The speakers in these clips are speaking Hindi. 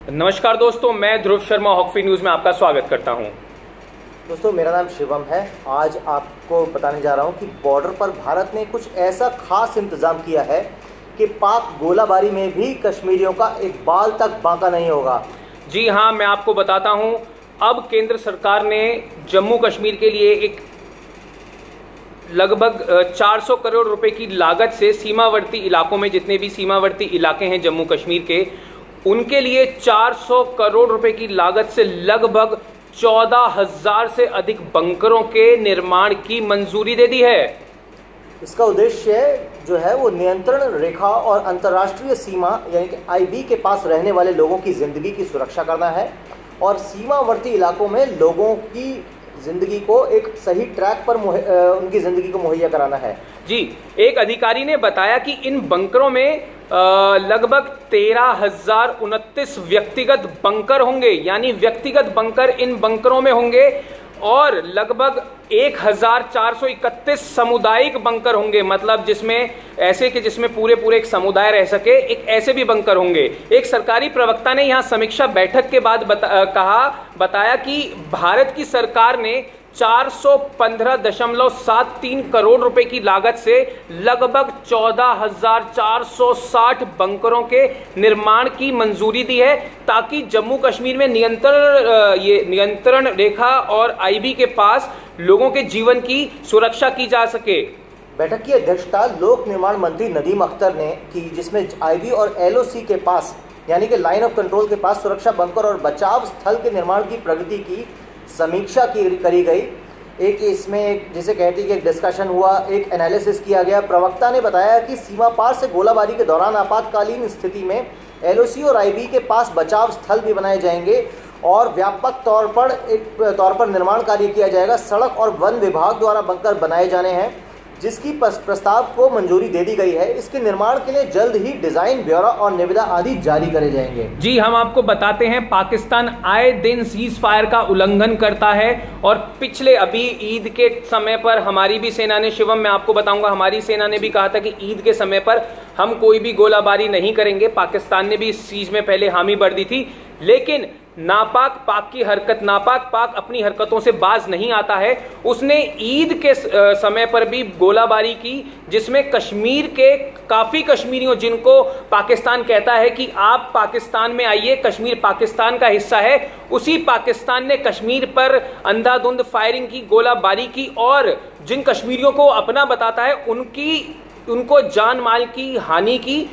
नमस्कार दोस्तों, मैं ध्रुव शर्मा हॉकफी न्यूज़ में आपका स्वागत करता हूं। दोस्तों, मेरा नाम शिवम है। आज आपको बताने जा रहा हूं कि बॉर्डर पर भारत ने कुछ ऐसा खास इंतज़ाम किया है कि पाक गोलाबारी में भी कश्मीरियों का एक बाल तक बांका नहीं होगा। जी हां, मैं आपको बताता हूं। अब केंद्र सरकार ने जम्मू कश्मीर के लिए एक लगभग 400 करोड़ रुपए की लागत से सीमावर्ती इलाकों में, जितने भी सीमावर्ती इलाके हैं जम्मू कश्मीर के, उनके लिए 400 करोड़ रुपए की लागत से लगभग 14,000 से अधिक बंकरों के निर्माण की मंजूरी दे दी है। इसका उद्देश्य जो है वो नियंत्रण रेखा और अंतर्राष्ट्रीय सीमा यानी कि आईबी के पास रहने वाले लोगों की ज़िंदगी की सुरक्षा करना है और सीमावर्ती इलाकों में लोगों की ज़िंदगी को एक सही ट्रैक पर उनकी ज़िंदगी को मुहैया कराना है। जी, एक अधिकारी ने बताया कि इन बंकरों में लगभग 13,029 व्यक्तिगत बंकर होंगे, यानी व्यक्तिगत बंकर इन बंकरों में होंगे, और लगभग 1,431 सामुदायिक बंकर होंगे, मतलब जिसमें ऐसे कि जिसमें पूरे एक समुदाय रह सके, एक ऐसे भी बंकर होंगे। एक सरकारी प्रवक्ता ने यहां समीक्षा बैठक के बाद बताया कि भारत की सरकार ने 415.73 करोड़ रुपए की लागत से लगभग 14,460 बंकरों के निर्माण की मंजूरी दी है, ताकि जम्मू कश्मीर में नियंत्रण रेखा और आईबी के पास लोगों के जीवन की सुरक्षा की जा सके। बैठक की अध्यक्षता लोक निर्माण मंत्री नदीम अख्तर ने की, जिसमें आईबी और एलओसी के पास यानी कि लाइन ऑफ कंट्रोल के पास सुरक्षा बंकर और बचाव स्थल के निर्माण की प्रगति की समीक्षा करी गई। एक इसमें जिसे कहती है कि एक डिस्कशन हुआ, एक एनालिसिस किया गया। प्रवक्ता ने बताया कि सीमा पार से गोलाबारी के दौरान आपातकालीन स्थिति में एलओसी और आईबी के पास बचाव स्थल भी बनाए जाएंगे और व्यापक तौर पर निर्माण कार्य किया जाएगा। सड़क और वन विभाग द्वारा बंकर बनाए जाने हैं, जिसकी प्रस्ताव को मंजूरी दे दी गई है। इसके निर्माण के लिए जल्द ही डिजाइन, ब्यौरा और निविदा आदि जारी करे जाएंगे। जी, हम आपको बताते हैं, पाकिस्तान आए दिन सीज फायर का उल्लंघन करता है और पिछले अभी ईद के समय पर हमारी भी सेना ने, शिवम मैं आपको बताऊंगा, हमारी सेना ने भी कहा था कि ईद के समय पर हम कोई भी गोलाबारी नहीं करेंगे। पाकिस्तान ने भी इस चीज में पहले हामी भर दी थी, लेकिन नापाक पाक अपनी हरकतों से बाज नहीं आता है। उसने ईद के समय पर भी गोलाबारी की, जिसमें कश्मीर के काफी कश्मीरियों, जिनको पाकिस्तान कहता है कि आप पाकिस्तान में आइए, कश्मीर पाकिस्तान का हिस्सा है, उसी पाकिस्तान ने कश्मीर पर अंधाधुंध फायरिंग की, गोलाबारी की, और जिन कश्मीरियों को अपना बताता है उनको जान माल की हानि की।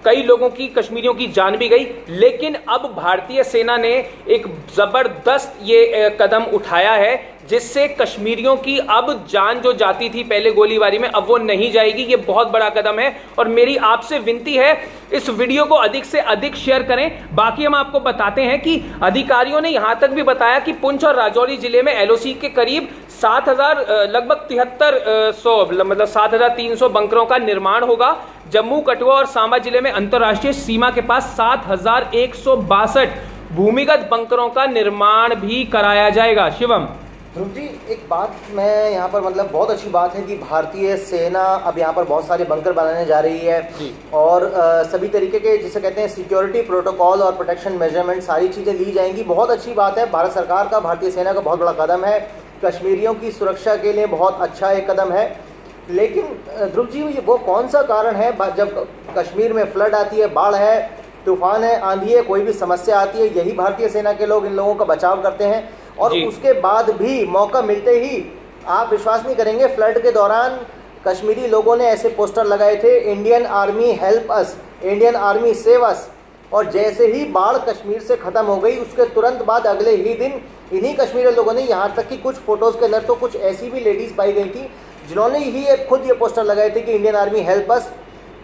कई लोगों की, कश्मीरियों की जान भी गई। लेकिन अब भारतीय सेना ने एक जबरदस्त ये कदम उठाया है, जिससे कश्मीरियों की अब जान जो जाती थी पहले गोलीबारी में, अब वो नहीं जाएगी। ये बहुत बड़ा कदम है और मेरी आपसे विनती है, इस वीडियो को अधिक से अधिक शेयर करें। बाकी हम आपको बताते हैं कि अधिकारियों ने यहां तक भी बताया कि पुंछ और राजौरी जिले में एलओसी के करीब 7,000 लगभग 7300 मतलब 7,300 बंकरों का निर्माण होगा। जम्मू, कठुआ और सांबा जिले में अंतर्राष्ट्रीय सीमा के पास 7,162 भूमिगत बंकरों का निर्माण भी कराया जाएगा। शिवम ध्रुव जी, एक बात मैं यहाँ पर बहुत अच्छी बात है कि भारतीय सेना अब यहाँ पर बहुत सारे बंकर बनाने जा रही है और सभी तरीके के, जिसे कहते हैं सिक्योरिटी प्रोटोकॉल और प्रोटेक्शन मेजरमेंट, सारी चीज़ें ली जाएंगी। बहुत अच्छी बात है। भारत सरकार का, भारतीय सेना का बहुत बड़ा कदम है। कश्मीरियों की सुरक्षा के लिए बहुत अच्छा एक कदम है। लेकिन ध्रुव जी, वो कौन सा कारण है जब कश्मीर में फ्लड आती है, बाढ़ है, तूफान है, आंधी है, कोई भी समस्या आती है, यही भारतीय सेना के लोग इन लोगों का बचाव करते हैं और उसके बाद भी मौका मिलते ही, आप विश्वास नहीं करेंगे, फ्लड के दौरान कश्मीरी लोगों ने ऐसे पोस्टर लगाए थे, Indian army help us, Indian army save us. और जैसे ही बाढ़ कश्मीर से ख़त्म हो गई, उसके तुरंत बाद अगले ही दिन इन्हीं कश्मीरी लोगों ने, यहाँ तक कि कुछ फोटोज़ के अंदर तो कुछ ऐसी भी लेडीज़ पाई गई थी जिन्होंने ही खुद ये पोस्टर लगाए थे कि इंडियन आर्मी हेल्प अस।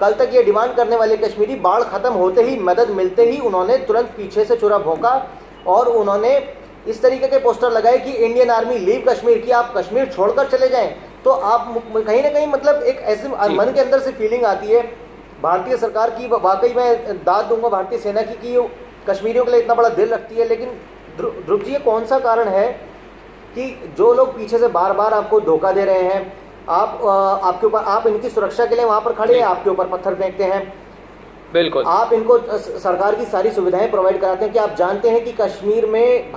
कल तक ये डिमांड करने वाले कश्मीरी, बाढ़ ख़त्म होते ही, मदद मिलते ही, उन्होंने तुरंत पीछे से छुरा भोंका और उन्होंने इस तरीके के पोस्टर लगाए कि इंडियन आर्मी लीव कश्मीर, की आप कश्मीर छोड़कर चले जाएं। तो आप कहीं ना कहीं एक ऐसे मन के अंदर से फीलिंग आती है भारतीय सरकार की। वाकई मैं दाद दूंगा भारतीय सेना की कि कश्मीरियों के लिए इतना बड़ा दिल रखती है। लेकिन ध्रुव जी, ये कौन सा कारण है कि जो लोग पीछे से बार बार आपको धोखा दे रहे हैं, आपके ऊपर, आप इनकी सुरक्षा के लिए वहाँ पर खड़े हैं, आपके ऊपर पत्थर फेंकते हैं, बिल्कुल। आप इनको सरकार की सारी सुविधाएं प्रोवाइड कराते हैं कि आप जानते हैं कि कश्मीर में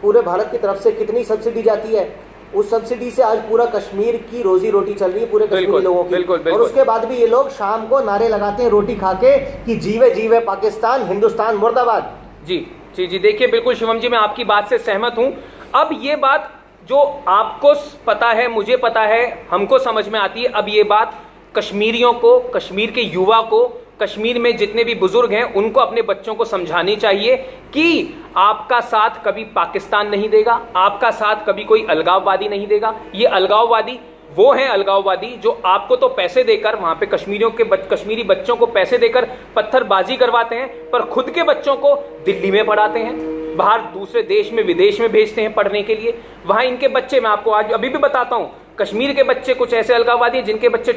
पूरे भारत की तरफ से कितनी सब्सिडी जाती है? उस सब्सिडी से आज पूरा कश्मीर की रोजी रोटी चल रही है, पूरे कश्मीरी लोगों की। बिल्कुल, बिल्कुल। और उसके बाद भी ये लोग शाम को नारे लगाते हैं रोटी खा के कि जीवे जीवे पाकिस्तान, हिंदुस्तान मुर्दाबाद। जी जी जी, देखिए बिल्कुल शिवम जी, मैं आपकी बात से सहमत हूं। अब ये बात जो आपको पता है, मुझे पता है, हमको समझ में आती है, अब ये बात कश्मीरियों को, कश्मीर के युवा को, कश्मीर में जितने भी बुजुर्ग हैं उनको अपने बच्चों को समझानी चाहिए कि आपका साथ कभी पाकिस्तान नहीं देगा, आपका साथ कभी कोई अलगाववादी नहीं देगा। ये अलगाववादी वो हैं अलगाववादी जो आपको तो पैसे देकर, वहां पे कश्मीरी बच्चों को पैसे देकर पत्थरबाजी करवाते हैं, पर खुद के बच्चों को दिल्ली में पढ़ाते हैं, बाहर दूसरे देश में, विदेश में भेजते हैं पढ़ने के लिए। वहां इनके बच्चे, मैं आपको आज अभी भी बताता हूं, कश्मीर के बच्चे कुछ ऐसे अलगाववादी हैं जिनके बच्चे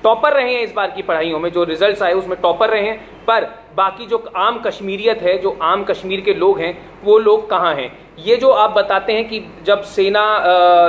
टॉपर रहे हैं इस बार की पढ़ाइयों में, जो रिजल्ट्स आए उसमें टॉपर रहे हैं, पर बाकी जो आम कश्मीरियत है, जो आम कश्मीर के लोग हैं, वो लोग कहाँ हैं? ये जो आप बताते हैं कि जब सेना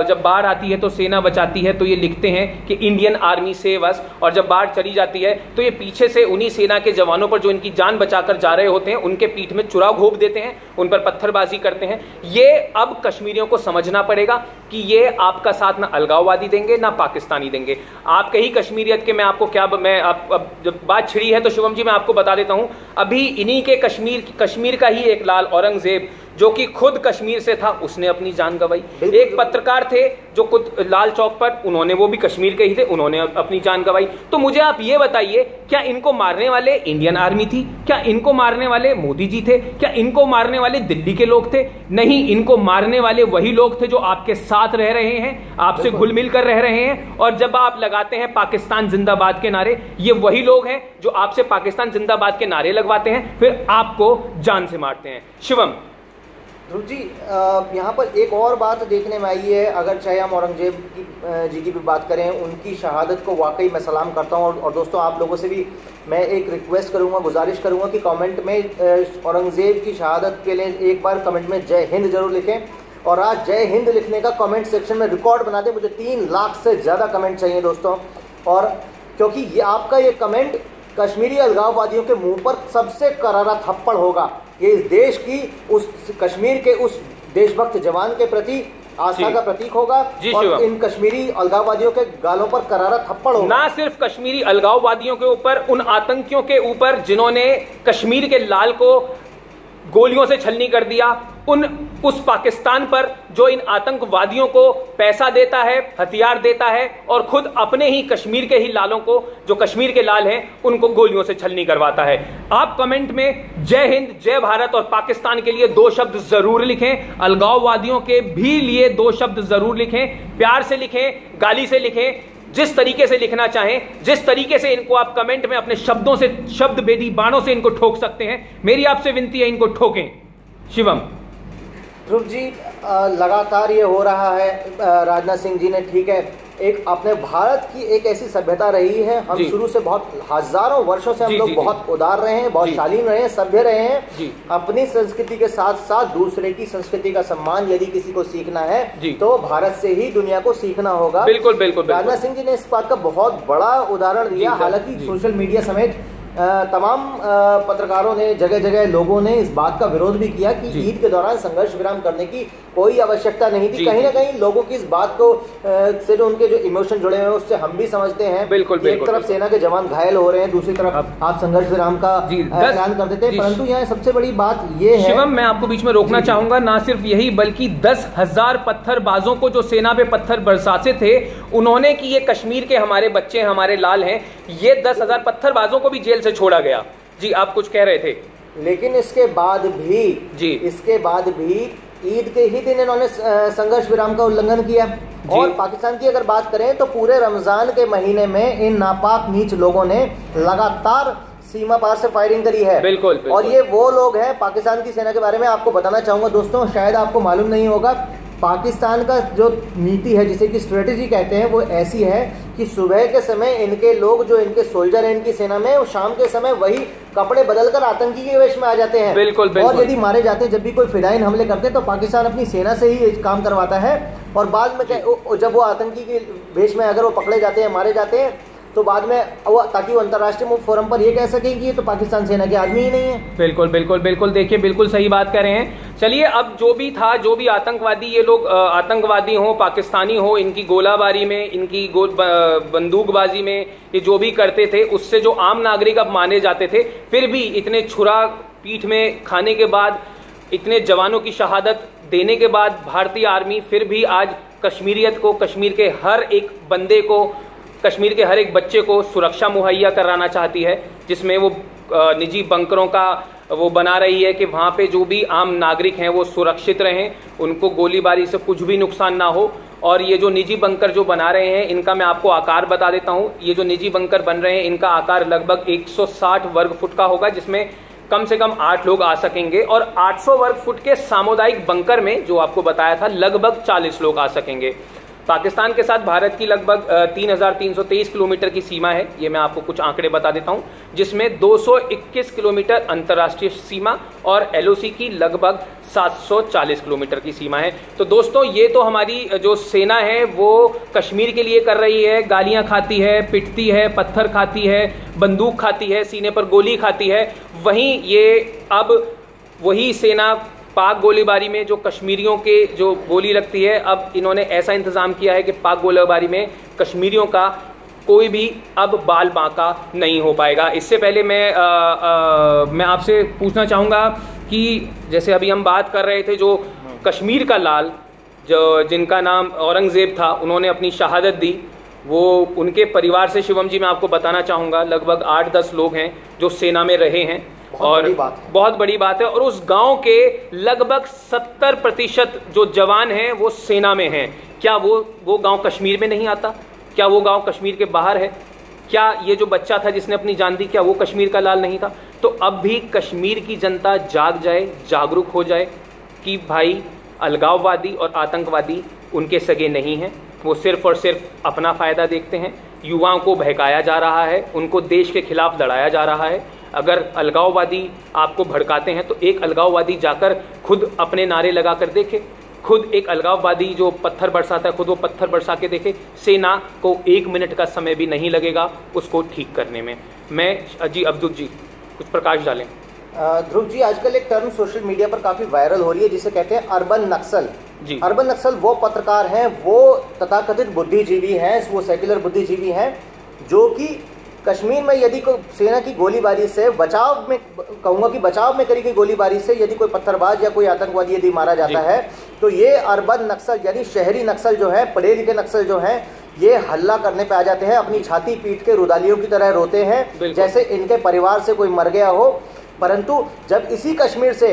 जब बाढ़ आती है तो सेना बचाती है, तो ये लिखते हैं कि इंडियन आर्मी सेव अस, और जब बाढ़ चली जाती है तो ये पीछे से उन्हीं सेना के जवानों पर जो इनकी जान बचाकर जा रहे होते हैं उनके पीठ में चुराव घोंप देते हैं, उन पर पत्थरबाजी करते हैं। ये अब कश्मीरियों को समझना पड़ेगा कि ये आपका साथ ना अलगाववादी देंगे ना पाकिस्तानी देंगे। आपके ही कश्मीरियत के मैं आपको क्या, अब जब बात छिड़ी है तो शिवम जी मैं आपको बता देता हूं, अभी इन्हीं के कश्मीर का ही एक लाल औरंगजेब जो कि खुद कश्मीर से था, उसने अपनी जान गंवाई। एक पत्रकार थे जो खुद लाल चौक पर, उन्होंने, वो भी कश्मीर के ही थे, उन्होंने अपनी जान गंवाई। तो मुझे आप ये बताइए, क्या इनको मारने वाले इंडियन आर्मी थी? क्या इनको मारने वाले मोदी जी थे? क्या इनको मारने वाले दिल्ली के लोग थे? नहीं, इनको मारने वाले वही लोग थे जो आपके साथ रह रहे हैं, आपसे घुल मिल कर रह रहे हैं। और जब आप लगाते हैं पाकिस्तान जिंदाबाद के नारे, ये वही लोग हैं जो आपसे पाकिस्तान जिंदाबाद के नारे लगवाते हैं, फिर आपको जान से मारते हैं। शिवम ध्रुव जी, यहाँ पर एक और बात देखने में आई है, अगर चाहे हम औरंगजेब जी की भी बात करें, उनकी शहादत को वाकई मैं सलाम करता हूँ। और दोस्तों, आप लोगों से भी मैं एक रिक्वेस्ट करूँगा, गुजारिश करूँगा कि कमेंट में औरंगजेब की शहादत के लिए एक बार कमेंट में जय हिंद जरूर लिखें। और आज जय हिंद लिखने का कमेंट सेक्शन में रिकॉर्ड बना दें, मुझे 3 लाख से ज़्यादा कमेंट चाहिए दोस्तों। और क्योंकि ये आपका ये कमेंट कश्मीरी अलगाववादियों के मुंह पर सबसे करारा थप्पड़ होगा। ये इस देश की, उस कश्मीर के उस देशभक्त जवान के प्रति आस्था का प्रतीक होगा, और इन कश्मीरी अलगाववादियों के गालों पर करारा थप्पड़ होगा। ना सिर्फ कश्मीरी अलगाववादियों के ऊपर, उन आतंकियों के ऊपर जिन्होंने कश्मीर के लाल को गोलियों से छलनी कर दिया, उस पाकिस्तान पर जो इन आतंकवादियों को पैसा देता है, हथियार देता है, और खुद अपने ही कश्मीर के ही लालों को, जो कश्मीर के लाल हैं, उनको गोलियों से छलनी करवाता है। आप कमेंट में जय हिंद, जय भारत और पाकिस्तान के लिए 2 शब्द जरूर लिखें, अलगाववादियों के भी लिए 2 शब्द जरूर लिखें, प्यार से लिखें, गाली से लिखें, जिस तरीके से लिखना चाहें, जिस तरीके से इनको आप कमेंट में अपने शब्दों से, शब्द बेदी बाणों से इनको ठोक सकते हैं, मेरी आपसे विनती है, इनको ठोकें। शिवम ध्रुव जी, लगातार ये हो रहा है, राजनाथ सिंह जी ने, ठीक है, एक अपने भारत की एक ऐसी सभ्यता रही है, हम शुरू से बहुत हजारों वर्षों से हम लोग बहुत उदार रहे हैं, बहुत शालीन रहे हैं, सभ्य रहे हैं। अपनी संस्कृति के साथ साथ दूसरे की संस्कृति का सम्मान यदि किसी को सीखना है तो भारत से ही दुनिया को सीखना होगा। बिल्कुल बिल्कुल। राजनाथ सिंह जी ने इस बात का बहुत बड़ा उदाहरण दिया। हालांकि सोशल मीडिया समेत तमाम पत्रकारों ने, जगह जगह लोगों ने इस बात का विरोध भी किया कि ईद के दौरान संघर्ष विराम करने की कोई आवश्यकता नहीं थी। कहीं ना कहीं लोगों की इस बात को से जो उनके जो इमोशन जुड़े हुए हैं उससे हम भी समझते हैं। बिल्कुल, एक तरफ सेना के जवान घायल हो रहे हैं, दूसरी तरफ आप संघर्ष विराम का ऐलान कर देते हैं, परंतु यहाँ सबसे बड़ी बात ये है। शिवम, मैं आपको बीच में रोकना चाहूंगा, ना सिर्फ यही बल्कि 10,000 पत्थरबाजों को जो सेना पे पत्थर बरसाते थे, उन्होंने कि ये कश्मीर के हमारे बच्चे, हमारे लाल हैं, ये 10,000 पत्थरबाजों को भी जेल से छोड़ा गया। जी, आप कुछ कह रहे थे। लेकिन इसके बाद भी ईद के ही दिन इन्होंने संघर्ष विराम का उल्लंघन किया। और पाकिस्तान की अगर बात करें तो पूरे रमजान के महीने में इन नापाक नीच लोगों ने लगातार सीमा पार से फायरिंग करी है। बिल्कुल, बिल्कुल। और ये वो लोग हैं, पाकिस्तान की सेना के बारे में आपको बताना चाहूंगा दोस्तों, शायद आपको मालूम नहीं होगा, पाकिस्तान का जो नीति है, जिसे कि स्ट्रेटेजी कहते हैं, वो ऐसी है कि सुबह के समय इनके लोग, जो इनके सोल्जर हैं इनकी सेना में, शाम के समय वही कपड़े बदलकर आतंकी के वेश में आ जाते हैं। बिल्कुल, बिल्कुल। और यदि मारे जाते हैं, जब भी कोई फिदायीन हमले करते हैं तो पाकिस्तान अपनी सेना से ही काम करवाता है। और बाद में जब वो आतंकी के वेश में अगर वो पकड़े जाते हैं, मारे जाते हैं, तो बाद में वो, ताकि वो अंतर्राष्ट्रीय फोरम पर ये कह सकें कि ये तो पाकिस्तान सेना के आदमी ही नहीं है। बिल्कुल बिल्कुल बिल्कुल, देखिए बिल्कुल सही बात कर रहे हैं। चलिए, अब जो भी था, जो भी आतंकवादी, ये लोग आतंकवादी हो, पाकिस्तानी हो, इनकी गोलाबारी में, इनकी बंदूकबाजी में ये जो भी करते थे, उससे जो आम नागरिक अब माने जाते थे, फिर भी इतने छुरा पीठ में खाने के बाद, इतने जवानों की शहादत देने के बाद, भारतीय आर्मी फिर भी आज कश्मीरियत को, कश्मीर के हर एक बंदे को, कश्मीर के हर एक बच्चे को सुरक्षा मुहैया कराना चाहती है, जिसमें वो निजी बंकरों का वो बना रही है कि वहाँ पे जो भी आम नागरिक हैं वो सुरक्षित रहें, उनको गोलीबारी से कुछ भी नुकसान ना हो। और ये जो निजी बंकर जो बना रहे हैं, इनका मैं आपको आकार बता देता हूँ। ये जो निजी बंकर बन रहे हैं, इनका आकार लगभग 160 वर्ग फुट का होगा, जिसमें कम से कम 8 लोग आ सकेंगे। और 800 वर्ग फुट के सामुदायिक बंकर में, जो आपको बताया था, लगभग 40 लोग आ सकेंगे। पाकिस्तान के साथ भारत की लगभग 3323 किलोमीटर की सीमा है। ये मैं आपको कुछ आंकड़े बता देता हूं, जिसमें 221 किलोमीटर अंतर्राष्ट्रीय सीमा और एलओसी की लगभग 740 किलोमीटर की सीमा है। तो दोस्तों, ये तो हमारी जो सेना है वो कश्मीर के लिए कर रही है। गालियां खाती है, पिटती है, पत्थर खाती है, बंदूक खाती है, सीने पर गोली खाती है। वहीं ये अब वही सेना पाक गोलीबारी में जो कश्मीरियों के जो गोली लगती है, अब इन्होंने ऐसा इंतज़ाम किया है कि पाक गोलीबारी में कश्मीरियों का कोई भी अब बाल बांका नहीं हो पाएगा। इससे पहले मैं आपसे पूछना चाहूँगा कि जैसे अभी हम बात कर रहे थे, जो कश्मीर का लाल, जो जिनका नाम औरंगज़ेब था, उन्होंने अपनी शहादत दी। वो उनके परिवार से, शिवम जी, मैं आपको बताना चाहूँगा, लगभग 8-10 लोग हैं जो सेना में रहे हैं। और बहुत बड़ी बात है। और उस गांव के लगभग 70% जो जवान हैं वो सेना में हैं। क्या वो गांव कश्मीर में नहीं आता? क्या वो गांव कश्मीर के बाहर है? क्या ये जो बच्चा था जिसने अपनी जान दी, क्या वो कश्मीर का लाल नहीं था? तो अब भी कश्मीर की जनता जाग जाए, जागरूक हो जाए कि भाई, अलगाववादी और आतंकवादी उनके सगे नहीं हैं। वो सिर्फ और सिर्फ अपना फ़ायदा देखते हैं। युवाओं को बहकाया जा रहा है, उनको देश के खिलाफ लड़ाया जा रहा है। अगर अलगाववादी आपको भड़काते हैं तो एक अलगाववादी जाकर खुद अपने नारे लगा कर देखे। खुद एक अलगाववादी जो पत्थर बरसाता है, खुद वो पत्थर बरसा के देखे। सेना को 1 मिनट का समय भी नहीं लगेगा उसको ठीक करने में। मैं जी अब्दुल जी कुछ प्रकाश डालें। ध्रुव जी, आजकल एक टर्म सोशल मीडिया पर काफ़ी वायरल हो रही है जिसे कहते हैं अर्बन नक्सल जी। अर्बन नक्सल वो पत्रकार हैं, वो तथाकथित बुद्धिजीवी हैं, वो सेक्युलर बुद्धिजीवी हैं, जो कि कश्मीर में यदि कोई सेना की गोलीबारी से बचाव में, कहूँगा कि बचाव में करी गई गोलीबारी से यदि कोई पत्थरबाज या कोई आतंकवादी यदि मारा जाता है, तो ये अर्बन नक्सल यानी शहरी नक्सल जो है, पढ़े लिखे नक्सल जो हैं, ये हल्ला करने पे आ जाते हैं। अपनी छाती पीट के रुदालियों की तरह रोते हैं जैसे इनके परिवार से कोई मर गया हो। परंतु जब इसी कश्मीर से,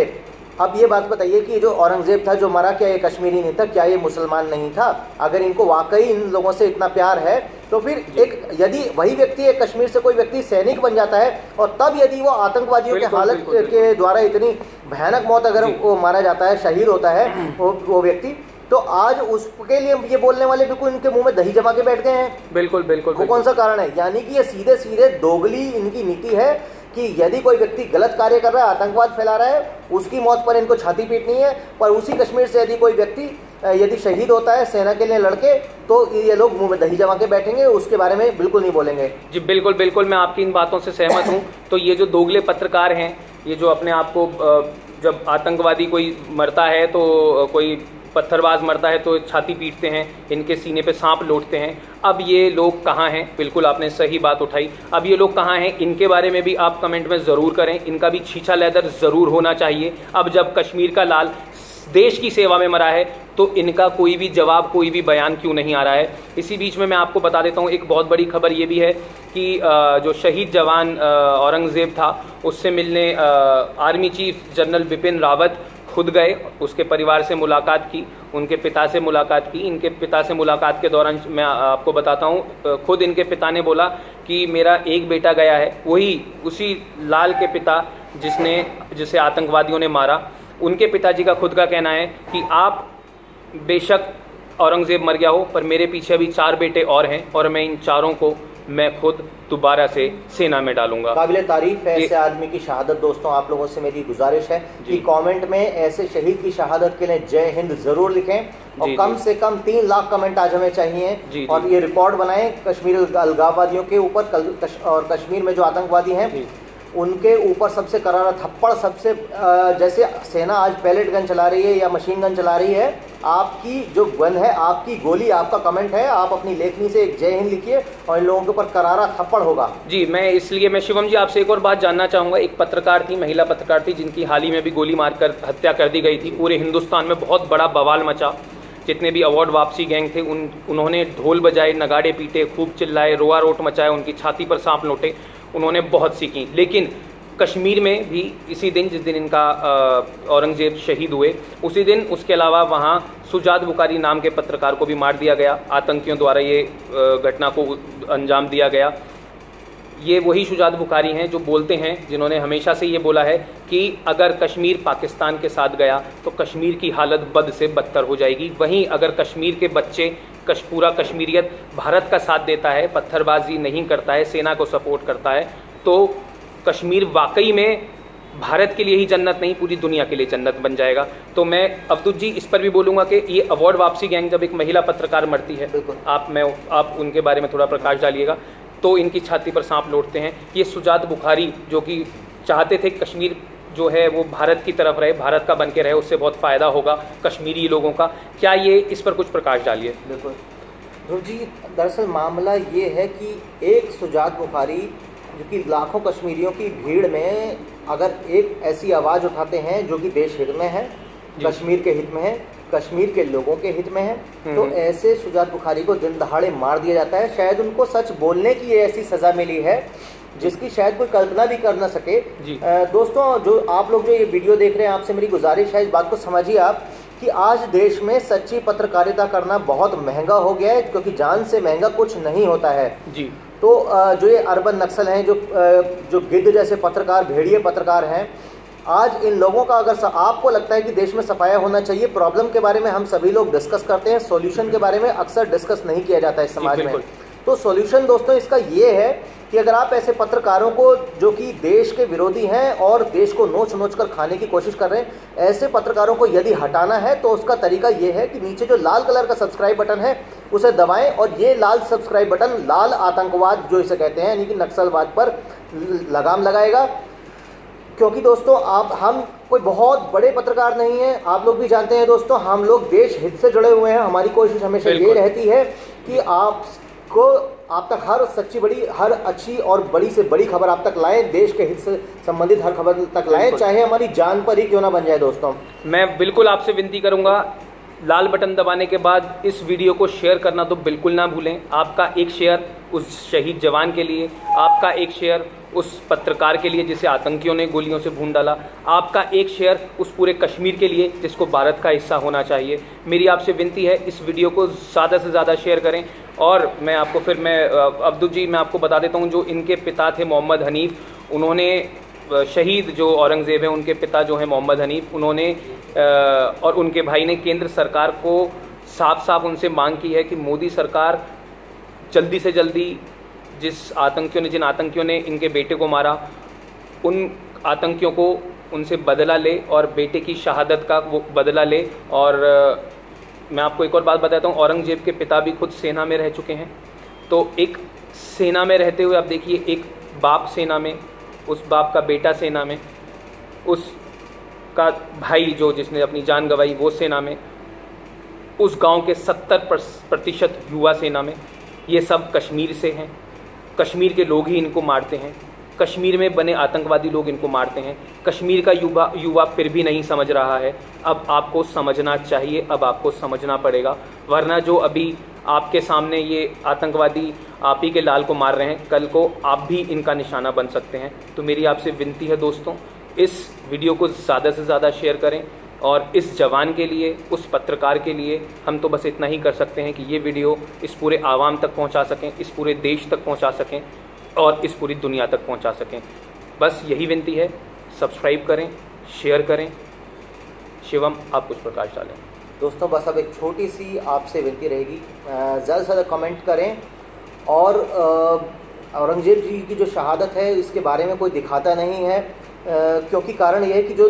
अब ये बात बताइए कि ये जो औरंगज़ेब था जो मरा, क्या ये कश्मीरी नहीं था? क्या ये मुसलमान नहीं था? अगर इनको वाकई इन लोगों से इतना प्यार है तो फिर एक, यदि वही व्यक्ति एक कश्मीर से कोई व्यक्ति सैनिक बन जाता है और तब यदि वो आतंकवादियों के हालत के द्वारा इतनी भयानक मौत अगर वो मारा जाता है, शहीद होता है वो व्यक्ति, तो आज उसके लिए ये बोलने वाले बिल्कुल इनके मुंह में दही जमा के बैठ गए हैं। बिल्कुल बिल्कुल। वो कौन सा कारण है? यानी कि ये सीधे सीधे दोगली इनकी नीति है कि यदि कोई व्यक्ति गलत कार्य कर रहा है, आतंकवाद फैला रहा है, उसकी मौत पर इनको छाती पीटनी है। पर उसी कश्मीर से यदि कोई व्यक्ति यदि शहीद होता है सेना के लिए लड़के, तो ये लोग मुंह में दही जमा के बैठेंगे, उसके बारे में बिल्कुल नहीं बोलेंगे। जी बिल्कुल बिल्कुल, मैं आपकी इन बातों से सहमत हूँ। तो ये जो दोगले पत्रकार हैं, ये जो अपने आप को, जब आतंकवादी कोई मरता है तो कोई पत्थरबाज मरता है तो छाती पीटते हैं, इनके सीने पे सांप लौटते हैं। अब ये लोग कहाँ हैं? बिल्कुल आपने सही बात उठाई। अब ये लोग कहाँ हैं? इनके बारे में भी आप कमेंट में ज़रूर करें। इनका भी छीछा लेदर ज़रूर होना चाहिए। अब जब कश्मीर का लाल देश की सेवा में मरा है तो इनका कोई भी जवाब, कोई भी बयान क्यों नहीं आ रहा है? इसी बीच में मैं आपको बता देता हूँ, एक बहुत बड़ी खबर ये भी है कि जो शहीद जवान औरंगज़ेब था, उससे मिलने army chief general Bipin Rawat खुद गए, उसके परिवार से मुलाकात की, उनके पिता से मुलाकात की। इनके पिता से मुलाकात के दौरान मैं आपको बताता हूँ, खुद इनके पिता ने बोला कि मेरा एक बेटा गया है, वही उसी लाल के पिता जिसे आतंकवादियों ने मारा। उनके पिताजी का खुद का कहना है कि आप बेशक औरंगज़ेब मर गया हो, पर मेरे पीछे अभी 4 बेटे और हैं और मैं इन चारों को मैं खुद दोबारा से सेना में डालूंगा। काबिल तारीफ है ऐसे आदमी की शहादत। दोस्तों आप लोगों से मेरी गुजारिश है कि कमेंट में ऐसे शहीद की शहादत के लिए जय हिंद जरूर लिखें और कम से कम 3 लाख कमेंट आज हमें चाहिए और ये रिकॉर्ड बनाएं कश्मीर अलगाववादियों के ऊपर और कश्मीर में जो आतंकवादी हैं उनके ऊपर सबसे करारा थप्पड़, सबसे जैसे सेना आज पैलेट गन चला रही है या मशीन गन चला रही है, आपकी जो गन है, आपकी गोली, आपका कमेंट है, आप अपनी लेखनी से एक जय हिंद लिखिए और इन लोगों के ऊपर करारा थप्पड़ होगा। जी मैं शिवम जी आपसे एक और बात जानना चाहूँगा। एक पत्रकार थी, महिला पत्रकार थी, जिनकी हाल ही में भी गोली मारकर हत्या कर दी गई थी। पूरे हिंदुस्तान में बहुत बड़ा बवाल मचा। जितने भी अवार्ड वापसी गैंग थे उन्होंने ढोल बजाए, नगाड़े पीटे, खूब चिल्लाए, रोआ रोट मचाए, उनकी छाती पर सांप लौटे, उन्होंने बहुत सी की। लेकिन कश्मीर में भी इसी दिन, जिस दिन इनका औरंगजेब शहीद हुए, उसी दिन उसके अलावा वहाँ सुजात बुखारी नाम के पत्रकार को भी मार दिया गया। आतंकियों द्वारा ये घटना को अंजाम दिया गया। ये वही शुजात बुखारी हैं जो बोलते हैं, जिन्होंने हमेशा से ये बोला है कि अगर कश्मीर पाकिस्तान के साथ गया तो कश्मीर की हालत बद से बदतर हो जाएगी। वहीं अगर कश्मीर के बच्चे, पूरा कश्मीरियत भारत का साथ देता है, पत्थरबाजी नहीं करता है, सेना को सपोर्ट करता है, तो कश्मीर वाकई में भारत के लिए ही जन्नत नहीं, पूरी दुनिया के लिए जन्नत बन जाएगा। तो मैं अवधूत जी इस पर भी बोलूँगा कि ये अवार्ड वापसी गैंग जब एक महिला पत्रकार मरती है, आप उनके बारे में थोड़ा प्रकाश डालिएगा, तो इनकी छाती पर सांप लौटते हैं। ये सुजात बुखारी जो कि चाहते थे कश्मीर जो है वो भारत की तरफ रहे, भारत का बन के रहे, उससे बहुत फ़ायदा होगा कश्मीरी लोगों का। क्या ये इस पर कुछ प्रकाश डालिए। बिल्कुल ध्रुव जी, दरअसल मामला ये है कि एक सुजात बुखारी जो कि लाखों कश्मीरियों की भीड़ में अगर एक ऐसी आवाज़ उठाते हैं जो कि देश हित में है, कश्मीर के हित में है, कश्मीर के लोगों के हित में है, तो ऐसे सुजात बुखारी को दिन दहाड़े मार दिया जाता है। शायद उनको सच बोलने की ऐसी सज़ा मिली है जिसकी शायद कोई कल्पना भी कर ना सके। दोस्तों जो आप लोग जो ये वीडियो देख रहे हैं, आपसे मेरी गुजारिश है इस बात को समझिए आप कि आज देश में सच्ची पत्रकारिता करना बहुत महंगा हो गया है, क्योंकि जान से महंगा कुछ नहीं होता है जी। तो जो ये अर्बन नक्सल हैं, जो गिद्ध जैसे पत्रकार, भेड़िए पत्रकार हैं, आज इन लोगों का अगर आपको लगता है कि देश में सफाया होना चाहिए, प्रॉब्लम के बारे में हम सभी लोग डिस्कस करते हैं, सॉल्यूशन के बारे में अक्सर डिस्कस नहीं किया जाता है इस समाज में। तो सॉल्यूशन दोस्तों इसका ये है कि अगर आप ऐसे पत्रकारों को जो कि देश के विरोधी हैं और देश को नोच नोच कर खाने की कोशिश कर रहे हैं, ऐसे पत्रकारों को यदि हटाना है तो उसका तरीका ये है कि नीचे जो लाल कलर का सब्सक्राइब बटन है उसे दबाएं और ये लाल सब्सक्राइब बटन लाल आतंकवाद जो इसे कहते हैं यानी कि नक्सलवाद पर लगाम लगाएगा। क्योंकि दोस्तों हम कोई बहुत बड़े पत्रकार नहीं हैं, आप लोग भी जानते हैं दोस्तों, हम लोग देश हित से जुड़े हुए हैं। हमारी कोशिश हमेशा ये रहती है कि आप तक हर सच्ची बड़ी, हर अच्छी और बड़ी से बड़ी खबर आप तक लाएं, देश के हित से संबंधित हर खबर तक लाएं, चाहे हमारी जान पर ही क्यों ना बन जाए। दोस्तों मैं बिल्कुल आपसे विनती करूंगा, लाल बटन दबाने के बाद इस वीडियो को शेयर करना तो बिल्कुल ना भूलें। आपका एक शेयर उस शहीद जवान के लिए, आपका एक शेयर उस पत्रकार के लिए जिसे आतंकियों ने गोलियों से भून डाला, आपका एक शेयर उस पूरे कश्मीर के लिए जिसको भारत का हिस्सा होना चाहिए। मेरी आपसे विनती है इस वीडियो को ज़्यादा से ज़्यादा शेयर करें। और मैं आपको अब्दुल जी मैं आपको बता देता हूँ, जो इनके पिता थे मोहम्मद हनीफ, उन्होंने शहीद जो औरंगज़ेब हैं उनके पिता जो हैं मोहम्मद हनीफ, उन्होंने और उनके भाई ने केंद्र सरकार को साफ साफ उनसे मांग की है कि मोदी सरकार जल्दी से जल्दी जिन आतंकियों ने इनके बेटे को मारा, उन आतंकियों को उनसे बदला ले और बेटे की शहादत का वो बदला ले। और मैं आपको एक और बात बताता हूँ, औरंगजेब के पिता भी खुद सेना में रह चुके हैं। तो एक सेना में रहते हुए आप देखिए, एक बाप सेना में, उस बाप का बेटा सेना में, उसका भाई जो जिसने अपनी जान गंवाई वो सेना में, उस गांव के 70% युवा सेना में। ये सब कश्मीर से हैं, कश्मीर के लोग ही इनको मारते हैं, कश्मीर में बने आतंकवादी लोग इनको मारते हैं। कश्मीर का युवा फिर भी नहीं समझ रहा है। अब आपको समझना चाहिए, अब आपको समझना पड़ेगा, वरना जो अभी आपके सामने ये आतंकवादी आप ही के लाल को मार रहे हैं, कल को आप भी इनका निशाना बन सकते हैं। तो मेरी आपसे विनती है दोस्तों, इस वीडियो को ज़्यादा से ज़्यादा शेयर करें और इस जवान के लिए, उस पत्रकार के लिए हम तो बस इतना ही कर सकते हैं कि ये वीडियो इस पूरे आवाम तक पहुंचा सकें, इस पूरे देश तक पहुंचा सकें और इस पूरी दुनिया तक पहुंचा सकें। बस यही विनती है, सब्सक्राइब करें, शेयर करें। शिवम आप कुछ प्रकाश डालें। दोस्तों बस अब एक छोटी सी आपसे विनती रहेगी, ज़्यादा से ज़्यादा कमेंट करें और औरंगजेब जी की जो शहादत है इसके बारे में कोई दिखाता नहीं है, क्योंकि कारण ये है कि जो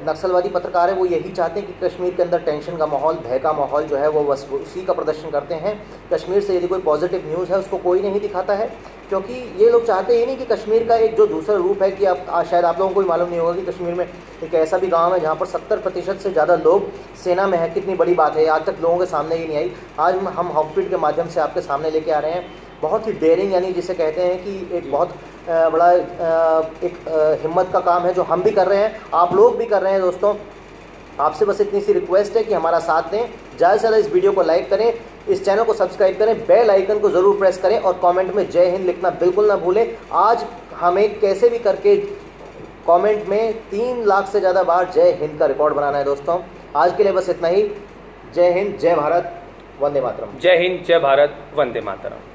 नक्सलवादी पत्रकार है वो यही चाहते हैं कि कश्मीर के अंदर टेंशन का माहौल, भय का माहौल जो है वो बस उसी का प्रदर्शन करते हैं। कश्मीर से यदि कोई पॉजिटिव न्यूज़ है उसको कोई नहीं दिखाता है, क्योंकि ये लोग चाहते ही नहीं कि कश्मीर का एक जो दूसरा रूप है कि शायद आप लोगों को भी मालूम नहीं होगा कि कश्मीर में एक ऐसा भी गांव है जहां पर 70% से ज़्यादा लोग सेना में है। कितनी बड़ी बात है, आज तक लोगों के सामने ही नहीं आई। आज हम हॉकफील्ड के माध्यम से आपके सामने लेके आ रहे हैं। बहुत ही डेयरिंग, यानी जिसे कहते हैं कि एक बहुत बड़ा एक हिम्मत का काम है जो हम भी कर रहे हैं, आप लोग भी कर रहे हैं। दोस्तों, आपसे बस इतनी सी रिक्वेस्ट है कि हमारा साथ दें, ज़्यादा से ज़्यादा इस वीडियो को लाइक करें, इस चैनल को सब्सक्राइब करें, बेल आइकन को ज़रूर प्रेस करें और कमेंट में जय हिंद लिखना बिल्कुल ना भूलें। आज हमें कैसे भी करके कमेंट में 3 लाख से ज़्यादा बार जय हिंद का रिकॉर्ड बनाना है। दोस्तों, आज के लिए बस इतना ही। जय हिंद, जय भारत, वंदे मातरम। जय हिंद, जय भारत, वंदे मातरम।